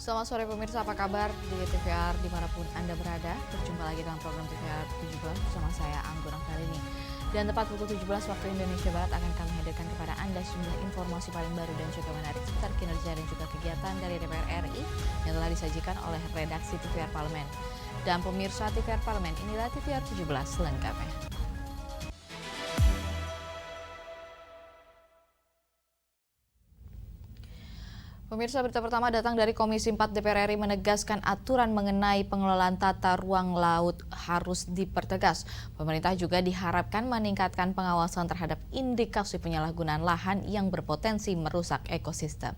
Selamat sore pemirsa, apa kabar di TVR dimanapun Anda berada. Berjumpa lagi dalam program TVR 17 bersama saya Anggun Aftarini. Dan tepat pukul 17 waktu Indonesia Barat akan kami hadirkan kepada Anda sejumlah informasi paling baru dan juga menarik seputar kinerja dan juga kegiatan dari DPR RI yang telah disajikan oleh redaksi TVR Parlemen. Dan pemirsa TVR Parlemen, inilah TVR 17 selengkapnya. Pemirsa, berita pertama datang dari Komisi 4 DPR RI menegaskan aturan mengenai pengelolaan tata ruang laut harus dipertegas. Pemerintah juga diharapkan meningkatkan pengawasan terhadap indikasi penyalahgunaan lahan yang berpotensi merusak ekosistem.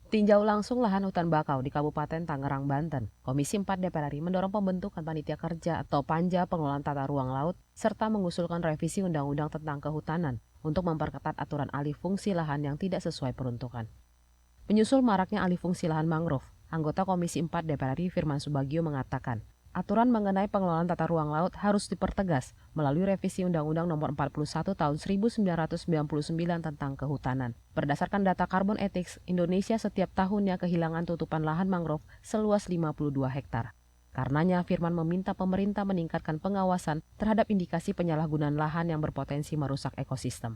Tinjau langsung lahan hutan bakau di Kabupaten Tangerang, Banten. Komisi 4 DPR RI mendorong pembentukan panitia kerja atau panja pengelolaan tata ruang laut serta mengusulkan revisi undang-undang tentang kehutanan untuk memperketat aturan alih fungsi lahan yang tidak sesuai peruntukan. Penyusul maraknya alih fungsi lahan mangrove, anggota Komisi 4 DPR RI Firman Subagio mengatakan, aturan mengenai pengelolaan tata ruang laut harus dipertegas melalui revisi Undang-Undang Nomor 41 Tahun 1999 tentang Kehutanan. Berdasarkan data Carbon Ethics, Indonesia setiap tahunnya kehilangan tutupan lahan mangrove seluas 52 hektar. Karenanya, Firman meminta pemerintah meningkatkan pengawasan terhadap indikasi penyalahgunaan lahan yang berpotensi merusak ekosistem.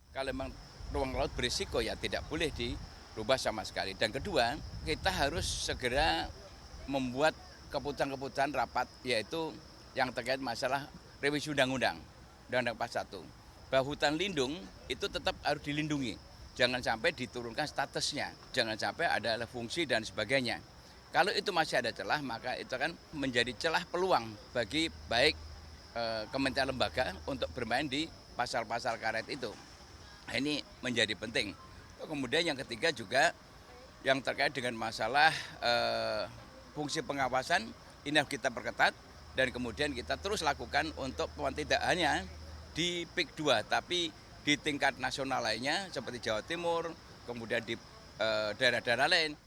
Kalau memang ruang laut berisiko ya tidak boleh dirubah sama sekali. Dan kedua, kita harus segera membuat keputusan-keputusan rapat, yaitu yang terkait masalah revisi undang-undang 41. Bahwa hutan lindung itu tetap harus dilindungi. Jangan sampai diturunkan statusnya, jangan sampai ada fungsi dan sebagainya. Kalau itu masih ada celah, maka itu akan menjadi celah peluang bagi baik kementerian lembaga untuk bermain di pasal-pasal karet itu. Nah, ini menjadi penting. Kemudian yang ketiga juga yang terkait dengan masalah fungsi pengawasan, ini harus kita perketat dan kemudian kita terus lakukan untuk tidak hanya di PIK 2, tapi di tingkat nasional lainnya seperti Jawa Timur, kemudian di daerah-daerah lain.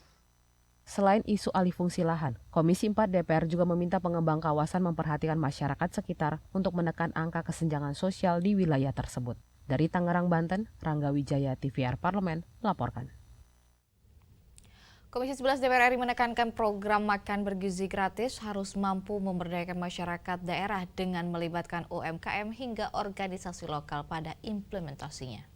Selain isu alih fungsi lahan, Komisi 4 DPR juga meminta pengembang kawasan memperhatikan masyarakat sekitar untuk menekan angka kesenjangan sosial di wilayah tersebut. Dari Tangerang, Banten, Rangga Wijaya, TVR Parlemen, melaporkan. Komisi 11 DPR RI menekankan program makan bergizi gratis harus mampu memberdayakan masyarakat daerah dengan melibatkan UMKM hingga organisasi lokal pada implementasinya.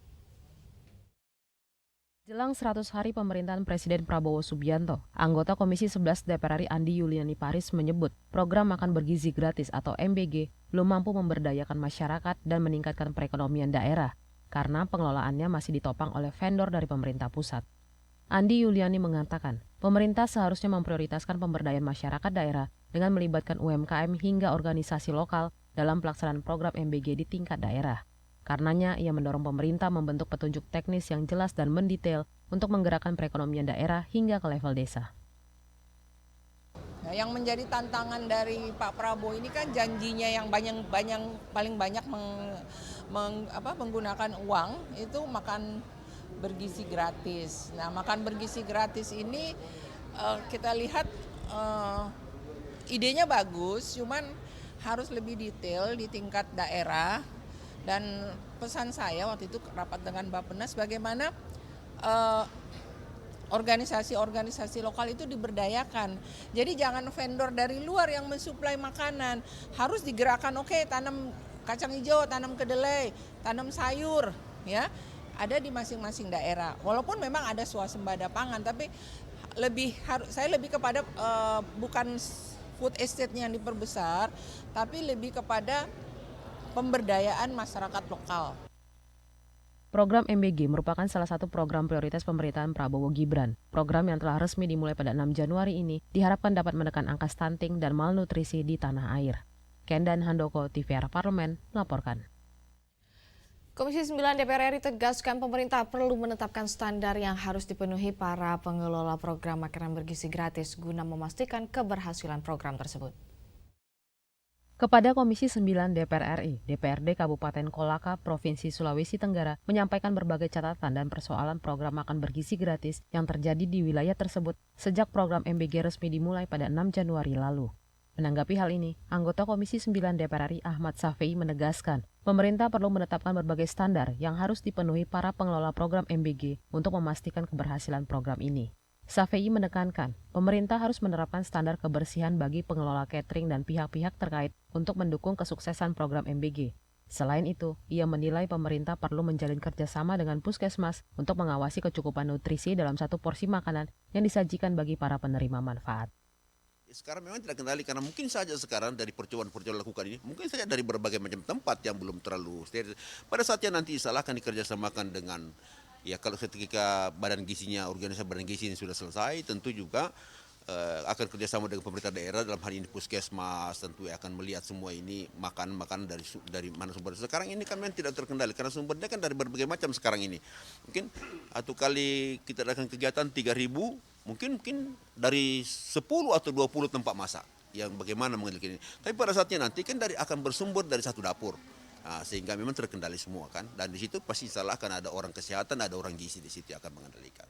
Jelang 100 hari pemerintahan Presiden Prabowo Subianto, anggota Komisi 11 DPR RI Andi Yuliani Paris menyebut program makan bergizi gratis atau MBG belum mampu memberdayakan masyarakat dan meningkatkan perekonomian daerah karena pengelolaannya masih ditopang oleh vendor dari pemerintah pusat. Andi Yuliani mengatakan, pemerintah seharusnya memprioritaskan pemberdayaan masyarakat daerah dengan melibatkan UMKM hingga organisasi lokal dalam pelaksanaan program MBG di tingkat daerah. Karenanya, ia mendorong pemerintah membentuk petunjuk teknis yang jelas dan mendetail untuk menggerakkan perekonomian daerah hingga ke level desa. Nah, yang menjadi tantangan dari Pak Prabowo ini kan janjinya yang paling banyak menggunakan uang itu makan bergizi gratis. Nah, makan bergizi gratis ini kita lihat idenya bagus, cuman harus lebih detail di tingkat daerah. Dan pesan saya waktu itu rapat dengan Bappenas bagaimana organisasi-organisasi lokal itu diberdayakan. Jadi jangan vendor dari luar yang mensuplai makanan, harus digerakkan. Oke, tanam kacang hijau, tanam kedelai, tanam sayur, ya. Ada di masing-masing daerah. Walaupun memang ada swasembada pangan, tapi saya lebih kepada bukan food estate-nya yang diperbesar, tapi lebih kepada pemberdayaan masyarakat lokal. Program MBG merupakan salah satu program prioritas pemerintahan Prabowo Gibran. Program yang telah resmi dimulai pada 6 Januari ini diharapkan dapat menekan angka stunting dan malnutrisi di tanah air. Kendan Handoko, TVR Parlemen, melaporkan. Komisi 9 DPR RI tegaskan pemerintah perlu menetapkan standar yang harus dipenuhi para pengelola program makanan bergizi gratis guna memastikan keberhasilan program tersebut. Kepada Komisi 9 DPR RI, DPRD Kabupaten Kolaka, Provinsi Sulawesi Tenggara menyampaikan berbagai catatan dan persoalan program makan bergizi gratis yang terjadi di wilayah tersebut sejak program MBG resmi dimulai pada 6 Januari lalu. Menanggapi hal ini, anggota Komisi 9 DPR RI Ahmad Safei menegaskan, pemerintah perlu menetapkan berbagai standar yang harus dipenuhi para pengelola program MBG untuk memastikan keberhasilan program ini. Shafei menekankan, pemerintah harus menerapkan standar kebersihan bagi pengelola catering dan pihak-pihak terkait untuk mendukung kesuksesan program MBG. Selain itu, ia menilai pemerintah perlu menjalin kerjasama dengan puskesmas untuk mengawasi kecukupan nutrisi dalam satu porsi makanan yang disajikan bagi para penerima manfaat. Sekarang memang tidak kendali karena mungkin saja sekarang dari percobaan-percobaan lakukan ini, mungkin saja dari berbagai macam tempat yang belum terlalu steril. Pada saatnya nanti insya Allah akan dikerjasamakan dengan, ya kalau ketika badan gizinya, organisasi badan gizi ini sudah selesai, tentu juga akan kerjasama dengan pemerintah daerah, dalam hal ini puskesmas, tentu akan melihat semua ini makanan dari mana sumbernya. Sekarang ini kan memang tidak terkendali karena sumbernya kan dari berbagai macam sekarang ini. Mungkin satu kali kita adakan kegiatan 3.000, mungkin dari 10 atau 20 tempat masak yang bagaimana mengendalikan ini. Tapi pada saatnya nanti kan akan bersumber dari satu dapur. Nah, sehingga memang terkendali semua kan. Dan di situ pasti salah akan ada orang kesehatan, ada orang gizi di situ yang akan mengendalikan.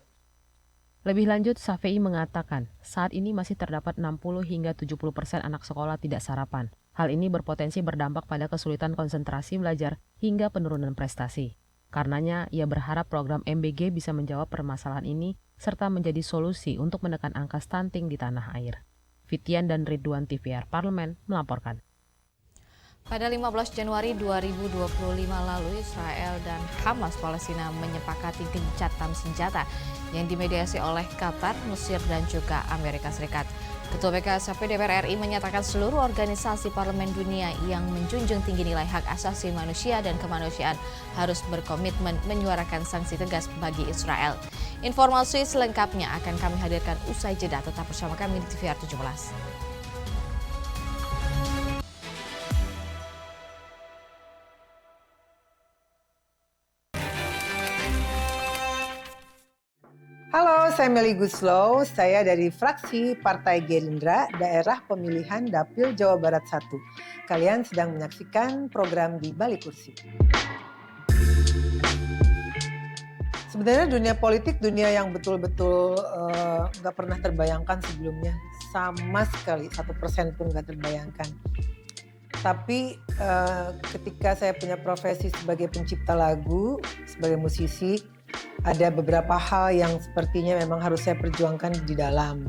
Lebih lanjut, Shafei mengatakan, saat ini masih terdapat 60 hingga 70% anak sekolah tidak sarapan. Hal ini berpotensi berdampak pada kesulitan konsentrasi belajar hingga penurunan prestasi. Karenanya, ia berharap program MBG bisa menjawab permasalahan ini serta menjadi solusi untuk menekan angka stunting di tanah air. Fitian dan Ridwan TVR Parlemen melaporkan. Pada 15 Januari 2025 lalu, Israel dan Hamas Palestina menyepakati gencatan senjata yang dimediasi oleh Qatar, Mesir, dan juga Amerika Serikat. Ketua BKSP DPR RI menyatakan seluruh organisasi parlemen dunia yang menjunjung tinggi nilai hak asasi manusia dan kemanusiaan harus berkomitmen menyuarakan sanksi tegas bagi Israel. Informasi selengkapnya akan kami hadirkan usai jeda. Tetap bersama kami di TVR 17. Halo, saya Meli Guslow. Saya dari fraksi Partai Gerindra, daerah pemilihan Dapil Jawa Barat 1. Kalian sedang menyaksikan program Di Balik Kursi. Sebenarnya dunia politik, dunia yang betul-betul nggak pernah terbayangkan sebelumnya. Sama sekali, 1% pun nggak terbayangkan. Tapi ketika saya punya profesi sebagai pencipta lagu, sebagai musisi, ada beberapa hal yang sepertinya memang harus saya perjuangkan di dalam,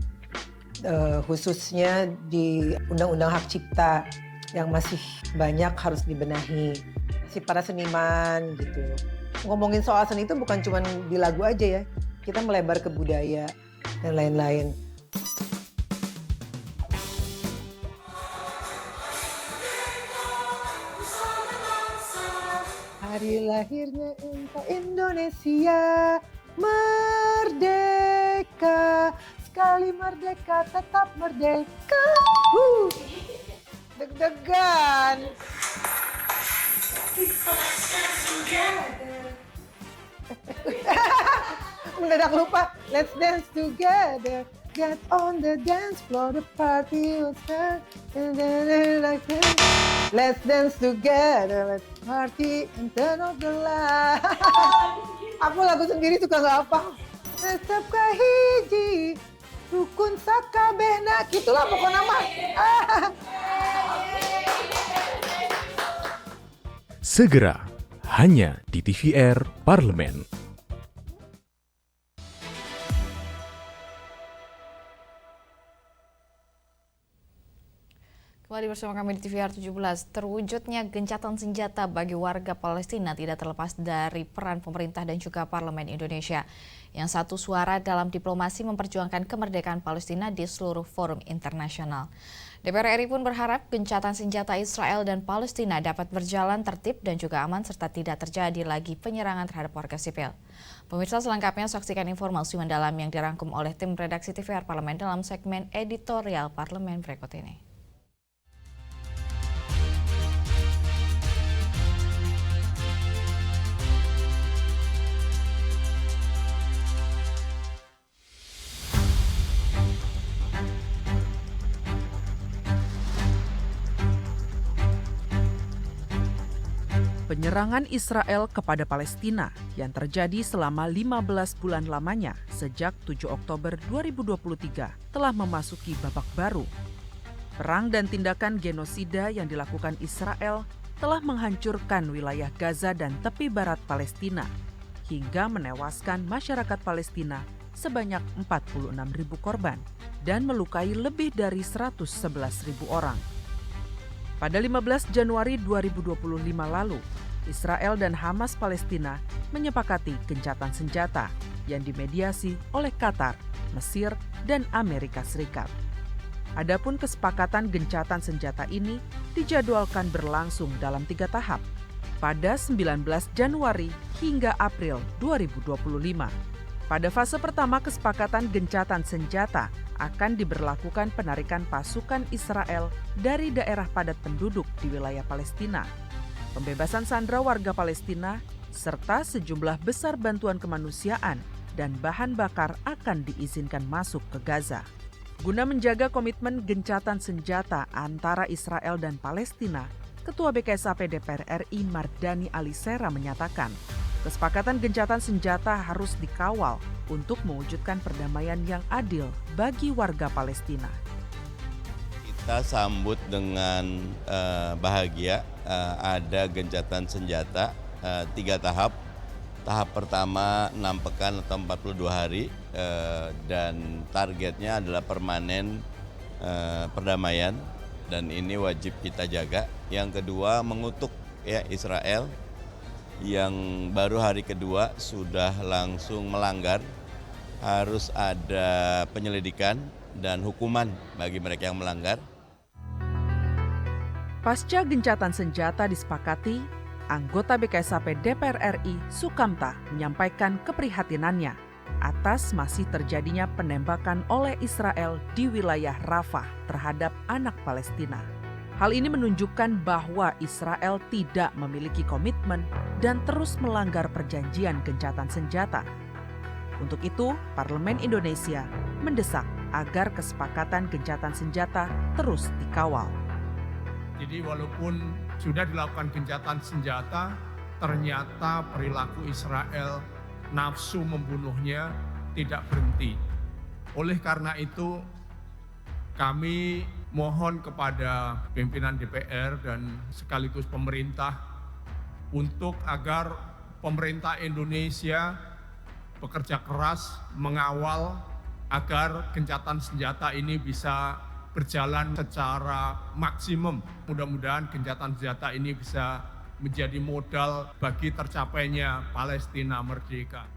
khususnya di Undang-Undang Hak Cipta yang masih banyak harus dibenahi. Si para seniman gitu. Ngomongin soal seni itu bukan cuma di lagu aja ya, kita melebar ke budaya dan lain-lain. Hari lahirnya engkau Indonesia, merdeka, sekali merdeka tetap merdeka. Deg-degan. Mendadak lupa. Let's dance together. Get on the dance floor, the party will start. Like this. Let's dance together, let's party and turn off the light. Aku lagu sendiri suka nggak apa. Tetap kahiji, rukun sakabehna, gitulah pokoknya mah. Segera, hanya di TVR Parlemen. Kembali bersama kami di TVR 17, terwujudnya gencatan senjata bagi warga Palestina tidak terlepas dari peran pemerintah dan juga parlemen Indonesia yang satu suara dalam diplomasi memperjuangkan kemerdekaan Palestina di seluruh forum internasional. DPR RI pun berharap gencatan senjata Israel dan Palestina dapat berjalan tertib dan juga aman serta tidak terjadi lagi penyerangan terhadap warga sipil. Pemirsa, selengkapnya saksikan informasi mendalam yang dirangkum oleh tim redaksi TVR Parlemen dalam segmen editorial Parlemen berikut ini. Penyerangan Israel kepada Palestina yang terjadi selama 15 bulan lamanya sejak 7 Oktober 2023 telah memasuki babak baru. Perang dan tindakan genosida yang dilakukan Israel telah menghancurkan wilayah Gaza dan tepi barat Palestina hingga menewaskan masyarakat Palestina sebanyak 46.000 korban dan melukai lebih dari 111.000 orang. Pada 15 Januari 2025 lalu, Israel dan Hamas Palestina menyepakati gencatan senjata yang dimediasi oleh Qatar, Mesir, dan Amerika Serikat. Adapun kesepakatan gencatan senjata ini dijadwalkan berlangsung dalam 3 tahap pada 19 Januari hingga April 2025. Pada fase pertama kesepakatan gencatan senjata akan diberlakukan penarikan pasukan Israel dari daerah padat penduduk di wilayah Palestina, pembebasan sandera warga Palestina, serta sejumlah besar bantuan kemanusiaan dan bahan bakar akan diizinkan masuk ke Gaza. Guna menjaga komitmen gencatan senjata antara Israel dan Palestina, Ketua BKSAP DPR RI Mardani Alisera menyatakan, kesepakatan gencatan senjata harus dikawal untuk mewujudkan perdamaian yang adil bagi warga Palestina. Kita sambut dengan bahagia ada gencatan senjata 3 tahap. Tahap pertama 6 pekan atau 42 hari dan targetnya adalah permanen perdamaian dan ini wajib kita jaga. Yang kedua mengutuk Israel yang baru hari kedua sudah langsung melanggar, harus ada penyelidikan dan hukuman bagi mereka yang melanggar. Pasca gencatan senjata disepakati, anggota BKSAP DPR RI Sukamta menyampaikan keprihatinannya atas masih terjadinya penembakan oleh Israel di wilayah Rafah terhadap anak Palestina. Hal ini menunjukkan bahwa Israel tidak memiliki komitmen dan terus melanggar perjanjian gencatan senjata. Untuk itu, Parlemen Indonesia mendesak agar kesepakatan gencatan senjata terus dikawal. Jadi walaupun sudah dilakukan gencatan senjata, ternyata perilaku Israel, nafsu membunuhnya tidak berhenti. Oleh karena itu, kami mohon kepada pimpinan DPR dan sekaligus pemerintah untuk agar pemerintah Indonesia bekerja keras mengawal agar gencatan senjata ini bisa berjalan secara maksimum. Mudah-mudahan gencatan senjata ini bisa menjadi modal bagi tercapainya Palestina merdeka.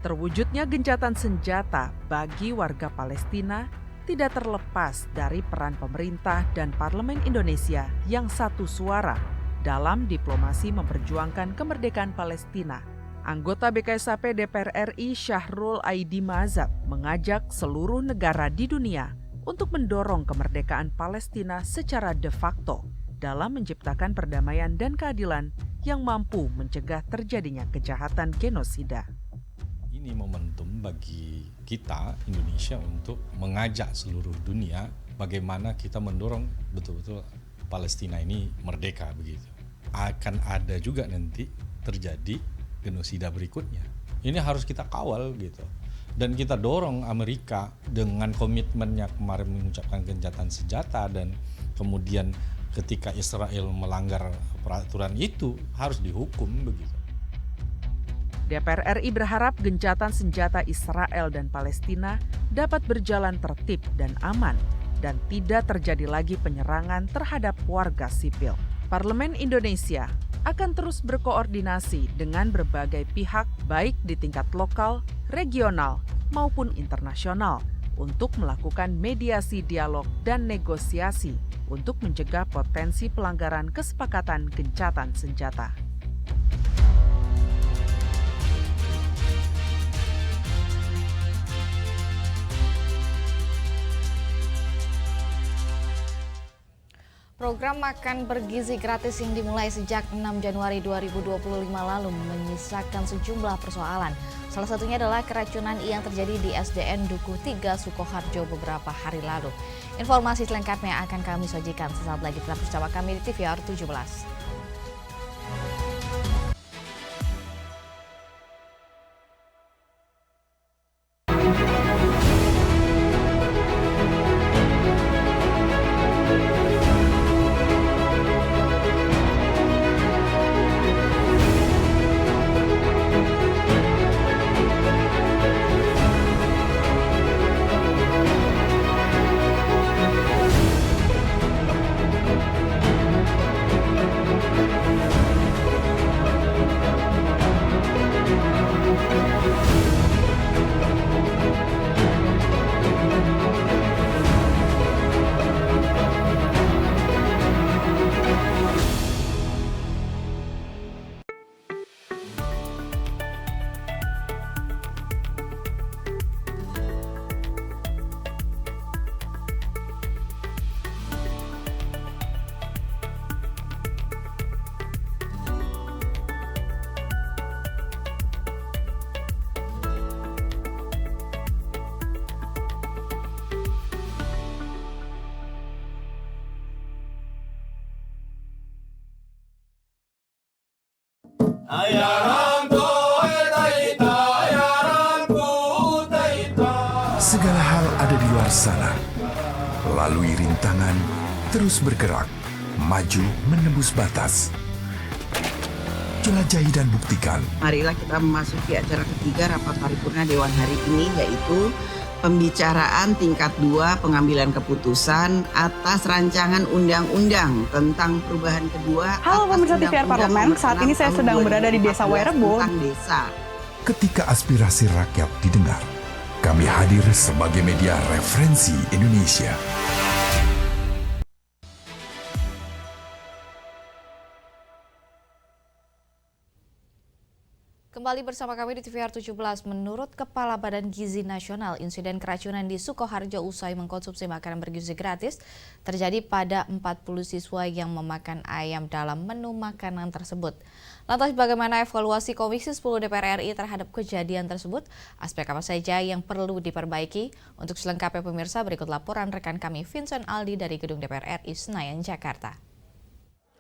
Terwujudnya gencatan senjata bagi warga Palestina tidak terlepas dari peran pemerintah dan Parlemen Indonesia yang satu suara dalam diplomasi memperjuangkan kemerdekaan Palestina. Anggota BKSAP DPR RI Syahrul Aidi Mazhab mengajak seluruh negara di dunia untuk mendorong kemerdekaan Palestina secara de facto dalam menciptakan perdamaian dan keadilan yang mampu mencegah terjadinya kejahatan genosida. Ini momentum bagi kita Indonesia untuk mengajak seluruh dunia bagaimana kita mendorong betul-betul Palestina ini merdeka begitu. Akan ada juga nanti terjadi genosida berikutnya. Ini harus kita kawal gitu. Dan kita dorong Amerika dengan komitmennya kemarin mengucapkan gencatan senjata dan kemudian ketika Israel melanggar peraturan itu harus dihukum begitu. DPR RI berharap gencatan senjata Israel dan Palestina dapat berjalan tertib dan aman dan tidak terjadi lagi penyerangan terhadap warga sipil. Parlemen Indonesia akan terus berkoordinasi dengan berbagai pihak baik di tingkat lokal, regional, maupun internasional untuk melakukan mediasi dialog dan negosiasi untuk mencegah potensi pelanggaran kesepakatan gencatan senjata. Program makan bergizi gratis yang dimulai sejak 6 Januari 2025 lalu menyisakan sejumlah persoalan. Salah satunya adalah keracunan yang terjadi di SDN Dukuh 3 Sukoharjo beberapa hari lalu. Informasi selengkapnya akan kami sajikan sesaat lagi. Tetap bersama kami di TVR 17. Segala hal ada di luar sana. Lalui rintangan, terus bergerak, maju menembus batas. Jelajahi dan buktikan. Marilah kita memasuki acara ketiga rapat paripurna Dewan hari ini, yaitu pembicaraan tingkat 2 pengambilan keputusan atas rancangan undang-undang tentang perubahan kedua. Halo pemirsa TVR Parlemen, saat ini saya sedang berada di Desa Wairebo. Ketika aspirasi rakyat didengar, kami hadir sebagai media referensi Indonesia. Kembali bersama kami di TVR 17. Menurut Kepala Badan Gizi Nasional, insiden keracunan di Sukoharjo usai mengkonsumsi makanan bergizi gratis terjadi pada 40 siswa yang memakan ayam dalam menu makanan tersebut. Lantas bagaimana evaluasi Komisi 10 DPR RI terhadap kejadian tersebut? Aspek apa saja yang perlu diperbaiki? Untuk selengkapnya pemirsa, berikut laporan rekan kami Vincent Aldi dari Gedung DPR RI Senayan, Jakarta.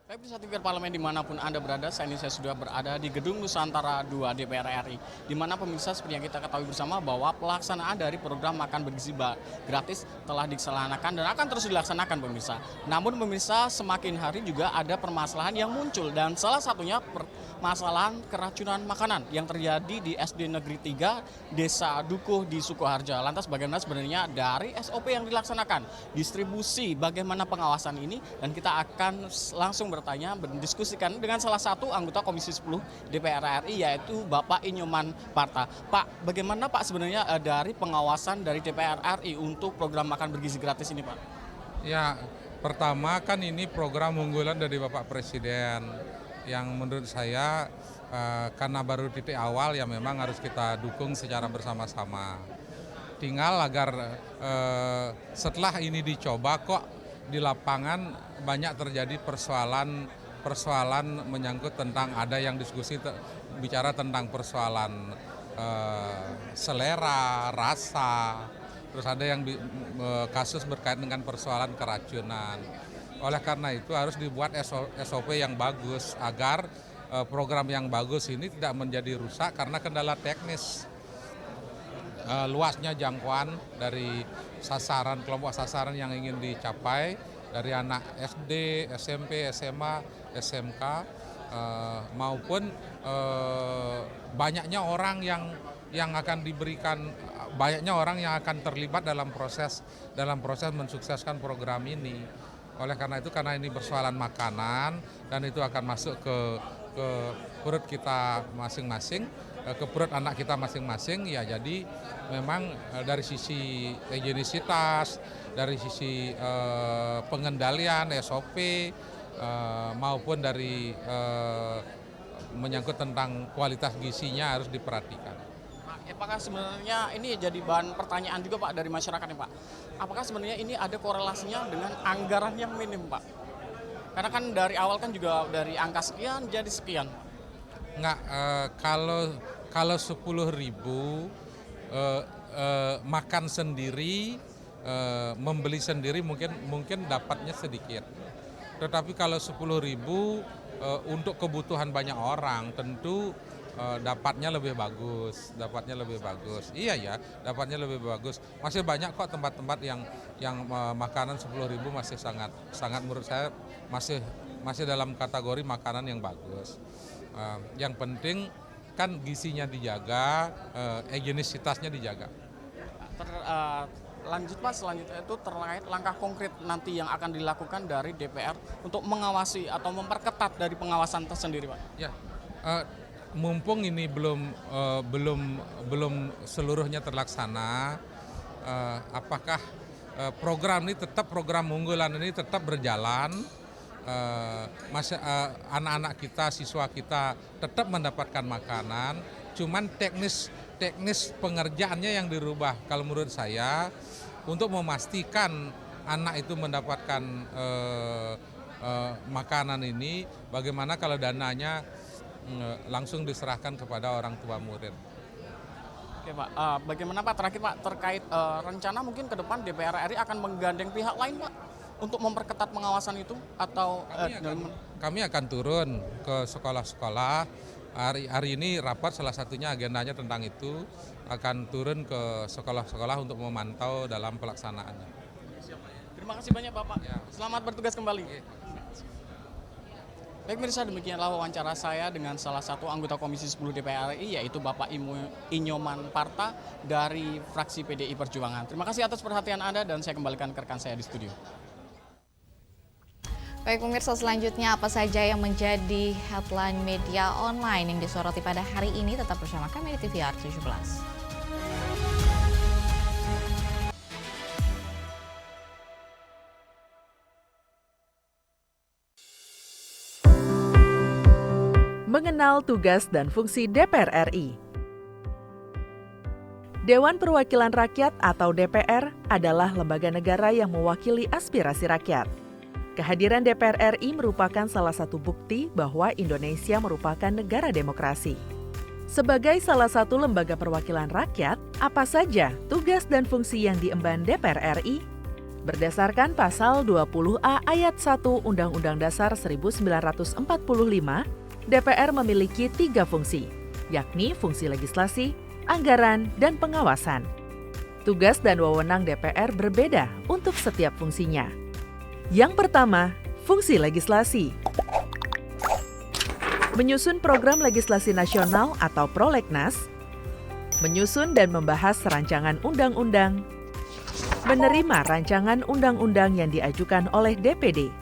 Baik, pemirsa TVR Parlemen dimanapun Anda berada, saya sudah berada di Gedung Nusantara 2 DPR RI. Di mana pemirsa seperti yang kita ketahui bersama bahwa pelaksanaan dari program makan bergizi gratis telah dilaksanakan dan akan terus dilaksanakan pemirsa. Namun pemirsa semakin hari juga ada permasalahan yang muncul dan salah satunya permasalahan keracunan makanan yang terjadi di SD Negeri 3 Desa Dukuh di Sukoharjo. Lantas bagaimana sebenarnya dari SOP yang dilaksanakan, distribusi, bagaimana pengawasan ini, dan kita akan langsung bertanya, berdiskusikan dengan salah satu anggota Komisi 10 DPR RI, yaitu Bapak Inyoman Parta. Pak, bagaimana Pak sebenarnya dari pengawasan dari DPR RI untuk program makan bergizi gratis ini, Pak? Ya, pertama kan ini program unggulan dari Bapak Presiden yang menurut saya karena baru titik awal ya memang harus kita dukung secara bersama-sama. Tinggal agar setelah ini dicoba kok di lapangan banyak terjadi persoalan menyangkut tentang ada yang diskusi bicara tentang persoalan selera, rasa, terus ada yang kasus berkaitan dengan persoalan keracunan. Oleh karena itu harus dibuat SOP yang bagus agar program yang bagus ini tidak menjadi rusak karena kendala teknis. Luasnya jangkauan dari kelompok sasaran yang ingin dicapai dari anak SD, SMP, SMA, SMK maupun banyaknya orang yang akan diberikan, banyaknya orang yang akan terlibat dalam proses mensukseskan program ini. Oleh karena itu, karena ini persoalan makanan dan itu akan masuk ke perut kita masing-masing, ke perut anak kita masing-masing, ya jadi memang dari sisi higienisitas, dari sisi pengendalian SOP maupun dari menyangkut tentang kualitas gizinya harus diperhatikan. Apakah sebenarnya ini jadi bahan pertanyaan juga Pak dari masyarakat nih Pak? Apakah sebenarnya ini ada korelasinya dengan anggaran yang minim Pak? Karena kan dari awal kan juga dari angka sekian jadi sekian. Enggak, kalau 10.000 makan sendiri, membeli sendiri mungkin dapatnya sedikit. Tetapi kalau 10.000 untuk kebutuhan banyak orang tentu dapatnya lebih bagus. Iya ya, dapatnya lebih bagus. Masih banyak kok tempat-tempat yang makanan 10.000 masih sangat menurut saya masih dalam kategori makanan yang bagus. Yang penting kan gizinya dijaga, higienisitasnya dijaga. Lanjut Pak, selanjutnya itu terkait langkah konkret nanti yang akan dilakukan dari DPR untuk mengawasi atau memperketat dari pengawasan tersendiri Pak. Ya, mumpung ini belum seluruhnya terlaksana, apakah program ini program unggulan ini tetap berjalan? Anak-anak kita, siswa kita tetap mendapatkan makanan, cuman teknis pengerjaannya yang dirubah. Kalau menurut saya, untuk memastikan anak itu mendapatkan makanan ini, bagaimana kalau dananya langsung diserahkan kepada orang tua murid. Oke Pak, bagaimana Pak terakhir Pak terkait rencana mungkin ke depan DPR RI akan menggandeng pihak lain Pak untuk memperketat pengawasan itu atau kami akan turun ke sekolah-sekolah Hari ini rapat salah satunya agendanya tentang itu, akan turun ke sekolah-sekolah untuk memantau dalam pelaksanaannya. Terima kasih banyak Bapak. Selamat bertugas kembali. Baik pemirsa, demikianlah wawancara saya dengan salah satu anggota Komisi 10 DPR RI, yaitu Bapak Inyoman Parta dari fraksi PDI Perjuangan. Terima kasih atas perhatian Anda dan saya kembalikan ke rekan saya di studio. Baik pemirsa, selanjutnya apa saja yang menjadi headline media online yang disoroti pada hari ini? Tetap bersama kami di TVR 17. Mengenal tugas dan fungsi DPR RI. Dewan Perwakilan Rakyat atau DPR adalah lembaga negara yang mewakili aspirasi rakyat. Kehadiran DPR RI merupakan salah satu bukti bahwa Indonesia merupakan negara demokrasi. Sebagai salah satu lembaga perwakilan rakyat, apa saja tugas dan fungsi yang diemban DPR RI? Berdasarkan pasal 20A ayat 1 Undang-Undang Dasar 1945, DPR memiliki 3 fungsi, yakni fungsi legislasi, anggaran, dan pengawasan. Tugas dan wewenang DPR berbeda untuk setiap fungsinya. Yang pertama, fungsi legislasi. Menyusun program legislasi nasional atau prolegnas, menyusun dan membahas rancangan undang-undang, menerima rancangan undang-undang yang diajukan oleh DPD,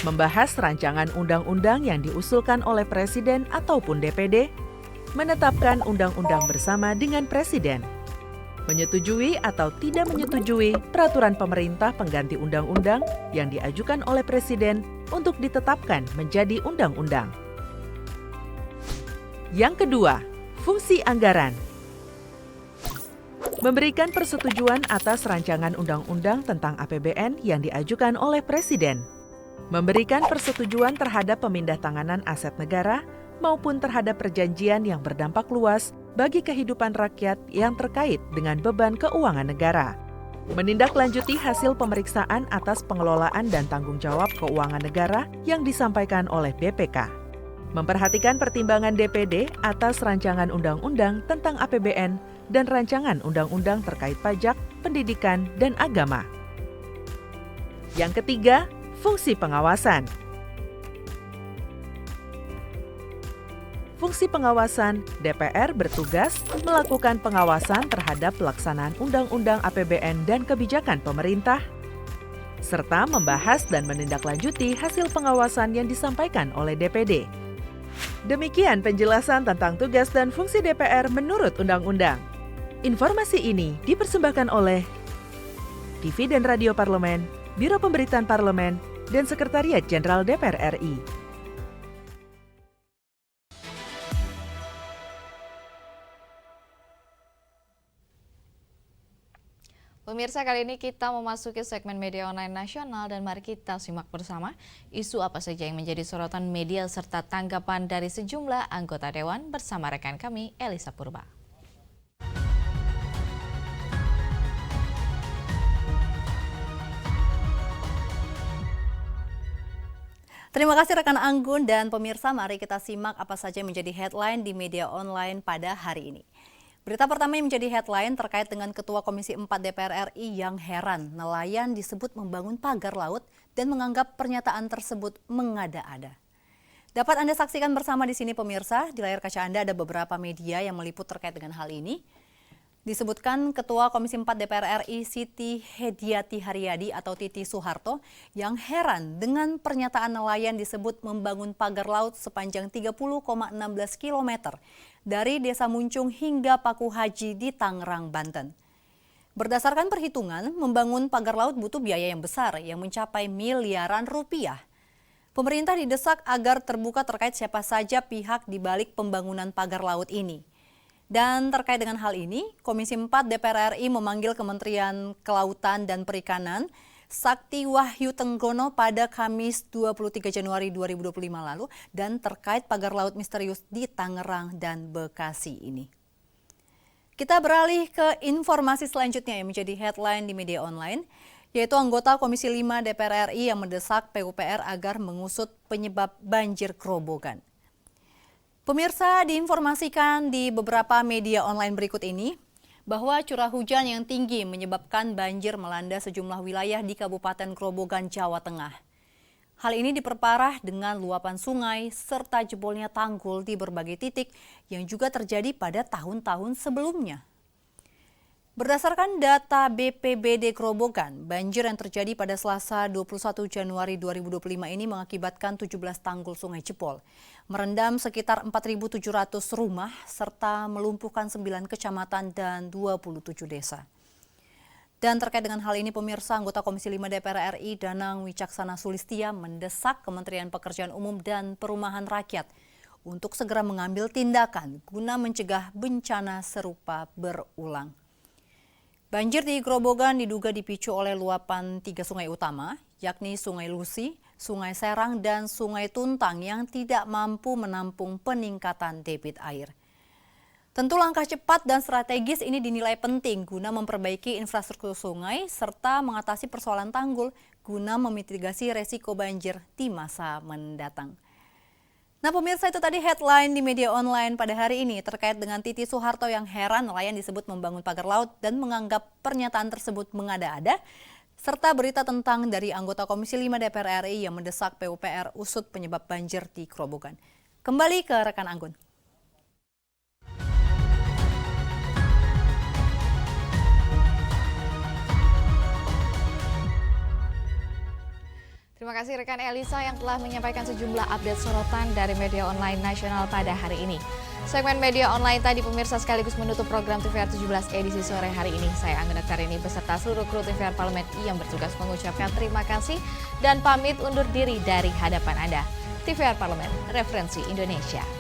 membahas rancangan undang-undang yang diusulkan oleh Presiden ataupun DPD, menetapkan undang-undang bersama dengan Presiden, menyetujui atau tidak menyetujui peraturan pemerintah pengganti undang-undang yang diajukan oleh Presiden untuk ditetapkan menjadi undang-undang. Yang kedua, fungsi anggaran. Memberikan persetujuan atas rancangan undang-undang tentang APBN yang diajukan oleh Presiden. Memberikan persetujuan terhadap pemindahntanganan aset negara maupun terhadap perjanjian yang berdampak luas bagi kehidupan rakyat yang terkait dengan beban keuangan negara. Menindaklanjuti hasil pemeriksaan atas pengelolaan dan tanggung jawab keuangan negara yang disampaikan oleh BPK. Memperhatikan pertimbangan DPD atas rancangan undang-undang tentang APBN dan rancangan undang-undang terkait pajak, pendidikan, dan agama. Yang ketiga, fungsi pengawasan. Fungsi pengawasan, DPR bertugas melakukan pengawasan terhadap pelaksanaan Undang-Undang APBN dan kebijakan pemerintah, serta membahas dan menindaklanjuti hasil pengawasan yang disampaikan oleh DPD. Demikian penjelasan tentang tugas dan fungsi DPR menurut Undang-Undang. Informasi ini dipersembahkan oleh TV dan Radio Parlemen, Biro Pemberitaan Parlemen, dan Sekretariat Jenderal DPR RI. Pemirsa, kali ini kita memasuki segmen media online nasional dan mari kita simak bersama isu apa saja yang menjadi sorotan media serta tanggapan dari sejumlah anggota Dewan bersama rekan kami Elisa Purba. Terima kasih rekan Anggun dan pemirsa, mari kita simak apa saja yang menjadi headline di media online pada hari ini. Berita pertama yang menjadi headline terkait dengan Ketua Komisi 4 DPR RI yang heran nelayan disebut membangun pagar laut dan menganggap pernyataan tersebut mengada-ada. Dapat Anda saksikan bersama di sini pemirsa, di layar kaca Anda ada beberapa media yang meliput terkait dengan hal ini. Disebutkan Ketua Komisi 4 DPR RI Siti Hediati Haryadi atau Titi Soeharto yang heran dengan pernyataan nelayan disebut membangun pagar laut sepanjang 30,16 km dari Desa Muncung hingga Paku Haji di Tangerang, Banten. Berdasarkan perhitungan, membangun pagar laut butuh biaya yang besar yang mencapai miliaran rupiah. Pemerintah didesak agar terbuka terkait siapa saja pihak di balik pembangunan pagar laut ini. Dan terkait dengan hal ini, Komisi 4 DPR RI memanggil Kementerian Kelautan dan Perikanan Sakti Wahyu Tenggono pada Kamis 23 Januari 2025 lalu dan terkait pagar laut misterius di Tangerang dan Bekasi ini. Kita beralih ke informasi selanjutnya yang menjadi headline di media online, yaitu anggota Komisi 5 DPR RI yang mendesak PUPR agar mengusut penyebab banjir Grobogan. Pemirsa, diinformasikan di beberapa media online berikut ini bahwa curah hujan yang tinggi menyebabkan banjir melanda sejumlah wilayah di Kabupaten Grobogan, Jawa Tengah. Hal ini diperparah dengan luapan sungai serta jebolnya tanggul di berbagai titik yang juga terjadi pada tahun-tahun sebelumnya. Berdasarkan data BPBD Grobogan, banjir yang terjadi pada Selasa 21 Januari 2025 ini mengakibatkan 17 tanggul sungai jebol, merendam sekitar 4.700 rumah, serta melumpuhkan 9 kecamatan dan 27 desa. Dan terkait dengan hal ini, pemirsa, anggota Komisi 5 DPR RI Danang Wicaksana Sulistia mendesak Kementerian Pekerjaan Umum dan Perumahan Rakyat untuk segera mengambil tindakan guna mencegah bencana serupa berulang. Banjir di Grobogan diduga dipicu oleh luapan 3 sungai utama, yakni Sungai Lusi, Sungai Serang, dan Sungai Tuntang yang tidak mampu menampung peningkatan debit air. Tentu langkah cepat dan strategis ini dinilai penting guna memperbaiki infrastruktur sungai serta mengatasi persoalan tanggul guna memitigasi resiko banjir di masa mendatang. Nah pemirsa, itu tadi headline di media online pada hari ini terkait dengan Titi Soeharto yang heran nelayan disebut membangun pagar laut dan menganggap pernyataan tersebut mengada-ada, serta berita tentang dari anggota Komisi 5 DPR RI yang mendesak PUPR usut penyebab banjir di Grobogan. Kembali ke rekan Anggun. Terima kasih rekan Elisa yang telah menyampaikan sejumlah update sorotan dari media online nasional pada hari ini. Segmen media online tadi pemirsa sekaligus menutup program TVR 17 edisi sore hari ini. Saya Anggun Aktarini beserta seluruh kru TVR Parlemen yang bertugas mengucapkan terima kasih dan pamit undur diri dari hadapan Anda. TVR Parlemen, referensi Indonesia.